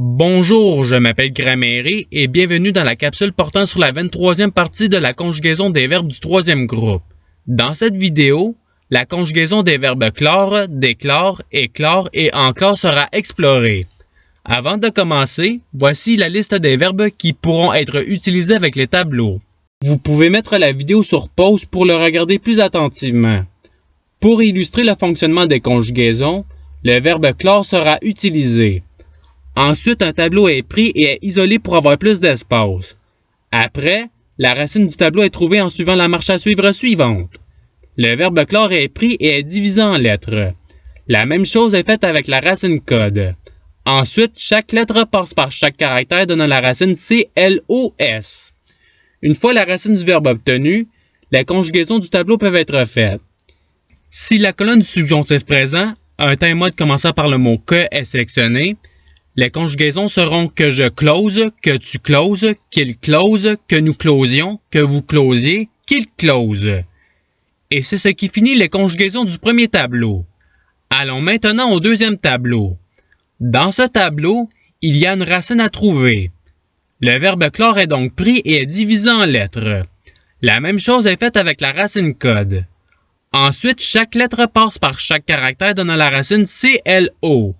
Bonjour, je m'appelle Grammaire et bienvenue dans la capsule portant sur la 23e partie de la conjugaison des verbes du troisième groupe. Dans cette vidéo, la conjugaison des verbes clore, déclore, éclore et enclore sera explorée. Avant de commencer, voici la liste des verbes qui pourront être utilisés avec les tableaux. Vous pouvez mettre la vidéo sur pause pour le regarder plus attentivement. Pour illustrer le fonctionnement des conjugaisons, le verbe clore sera utilisé. Ensuite, un tableau est pris et est isolé pour avoir plus d'espace. Après, la racine du tableau est trouvée en suivant la marche à suivre suivante. Le verbe clore est pris et est divisé en lettres. La même chose est faite avec la racine code. Ensuite, chaque lettre passe par chaque caractère donnant la racine CLOS. Une fois la racine du verbe obtenue, les conjugaisons du tableau peuvent être faites. Si la colonne du subjonctif présent, un temps mode commençant par le mot que est sélectionné, les conjugaisons seront que je close, que tu closes, qu'il close, que nous closions, que vous closiez, qu'il close. Et c'est ce qui finit les conjugaisons du premier tableau. Allons maintenant au deuxième tableau. Dans ce tableau, il y a une racine à trouver. Le verbe clore est donc pris et est divisé en lettres. La même chose est faite avec la racine code. Ensuite, chaque lettre passe par chaque caractère donnant la racine CLO.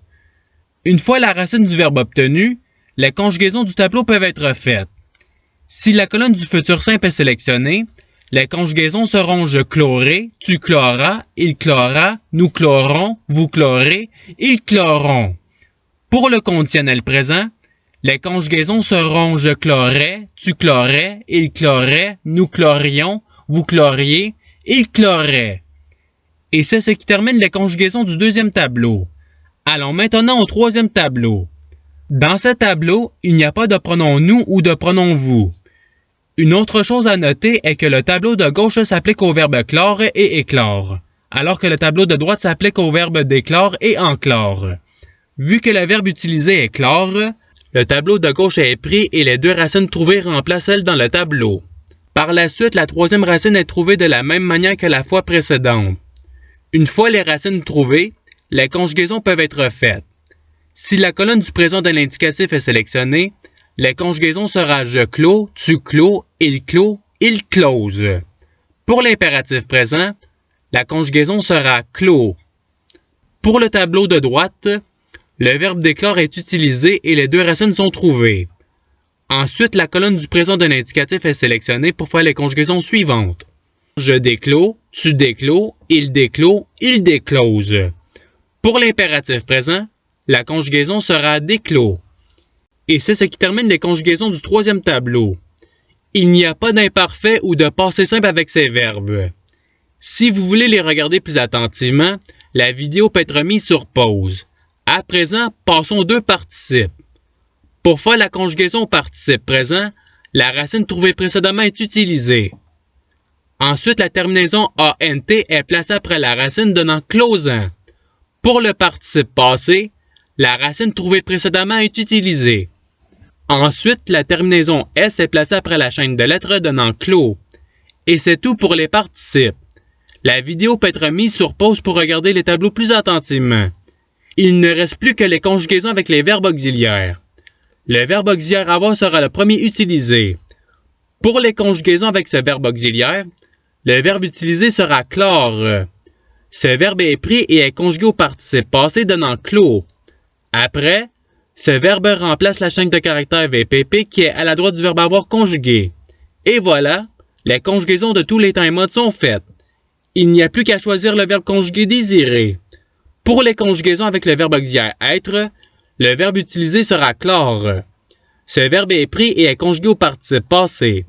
Une fois la racine du verbe obtenue, les conjugaisons du tableau peuvent être faites. Si la colonne du futur simple est sélectionnée, les conjugaisons seront je clorerai, tu cloras, il clora, nous clorons, vous clorez, ils cloront. Pour le conditionnel présent, les conjugaisons seront je clorais, tu clorais, il clorait, nous clorions, vous cloriez, il clorait. Et c'est ce qui termine les conjugaisons du deuxième tableau. Allons maintenant au troisième tableau. Dans ce tableau, il n'y a pas de pronom nous ou de pronom vous. Une autre chose à noter est que le tableau de gauche s'applique au verbe clore et éclore, alors que le tableau de droite s'applique au verbe déclore et enclore. Vu que le verbe utilisé est clore, le tableau de gauche est pris et les deux racines trouvées remplacent celles dans le tableau. Par la suite, la troisième racine est trouvée de la même manière que la fois précédente. Une fois les racines trouvées, les conjugaisons peuvent être faites. Si la colonne du présent de l'indicatif est sélectionnée, les conjugaisons sera je clos, tu clos, il close. Pour l'impératif présent, la conjugaison sera clos. Pour le tableau de droite, le verbe déclore est utilisé et les deux racines sont trouvées. Ensuite, la colonne du présent de l'indicatif est sélectionnée pour faire les conjugaisons suivantes. Je déclos, tu déclos, il déclose. Pour l'impératif présent, la conjugaison sera déclos. Et c'est ce qui termine les conjugaisons du troisième tableau. Il n'y a pas d'imparfait ou de passé simple avec ces verbes. Si vous voulez les regarder plus attentivement, la vidéo peut être mise sur pause. À présent, passons aux deux participes. Pour faire la conjugaison au participe présent, la racine trouvée précédemment est utilisée. Ensuite, la terminaison ANT est placée après la racine donnant closant. Pour le participe passé, la racine trouvée précédemment est utilisée. Ensuite, la terminaison S est placée après la chaîne de lettres donnant clos. Et c'est tout pour les participes. La vidéo peut être mise sur pause pour regarder les tableaux plus attentivement. Il ne reste plus que les conjugaisons avec les verbes auxiliaires. Le verbe auxiliaire avoir sera le premier utilisé. Pour les conjugaisons avec ce verbe auxiliaire, le verbe utilisé sera clore. Ce verbe est pris et est conjugué au participe passé donnant clos. Après, ce verbe remplace la chaîne de caractères VPP qui est à la droite du verbe avoir conjugué. Et voilà, les conjugaisons de tous les temps et modes sont faites. Il n'y a plus qu'à choisir le verbe conjugué désiré. Pour les conjugaisons avec le verbe auxiliaire être, le verbe utilisé sera clore. Ce verbe est pris et est conjugué au participe passé.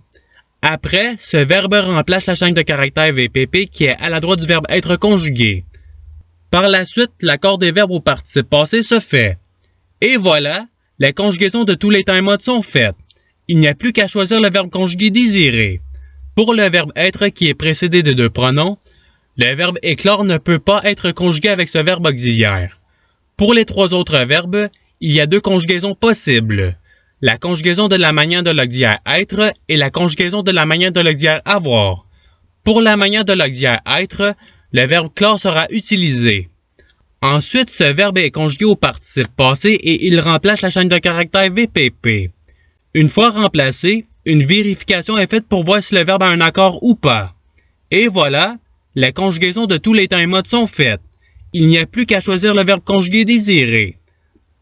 Après, ce verbe remplace la chaîne de caractères VPP qui est à la droite du verbe être conjugué. Par la suite, l'accord des verbes au participe passé se fait. Et voilà, les conjugaisons de tous les temps et modes sont faites. Il n'y a plus qu'à choisir le verbe conjugué désiré. Pour le verbe être qui est précédé de deux pronoms, le verbe éclore ne peut pas être conjugué avec ce verbe auxiliaire. Pour les trois autres verbes, il y a deux conjugaisons possibles. La conjugaison de la manière de l'auxiliaire être et la conjugaison de la manière de l'auxiliaire avoir. Pour la manière de l'auxiliaire être, le verbe clore sera utilisé. Ensuite, ce verbe est conjugué au participe passé et il remplace la chaîne de caractères VPP. Une fois remplacé, une vérification est faite pour voir si le verbe a un accord ou pas. Et voilà, la conjugaison de tous les temps et modes sont faites. Il n'y a plus qu'à choisir le verbe conjugué désiré.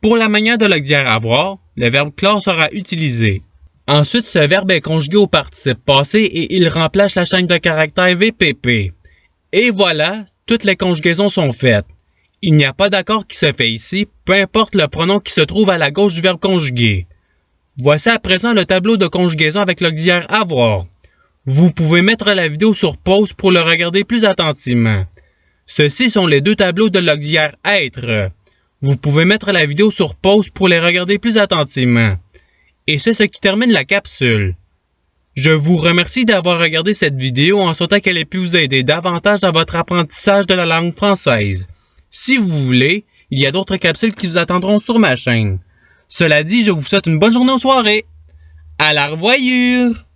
Pour la manière de l'auxiliaire avoir, le verbe clore sera utilisé. Ensuite, ce verbe est conjugué au participe passé et il remplace la chaîne de caractères VPP. Et voilà, toutes les conjugaisons sont faites. Il n'y a pas d'accord qui se fait ici, peu importe le pronom qui se trouve à la gauche du verbe conjugué. Voici à présent le tableau de conjugaison avec l'auxiliaire avoir. Vous pouvez mettre la vidéo sur pause pour le regarder plus attentivement. Ceux-ci sont les deux tableaux de l'auxiliaire être. Vous pouvez mettre la vidéo sur pause pour les regarder plus attentivement. Et c'est ce qui termine la capsule. Je vous remercie d'avoir regardé cette vidéo en souhaitant qu'elle ait pu vous aider davantage dans votre apprentissage de la langue française. Si vous voulez, il y a d'autres capsules qui vous attendront sur ma chaîne. Cela dit, je vous souhaite une bonne journée ou soirée. À la revoyure!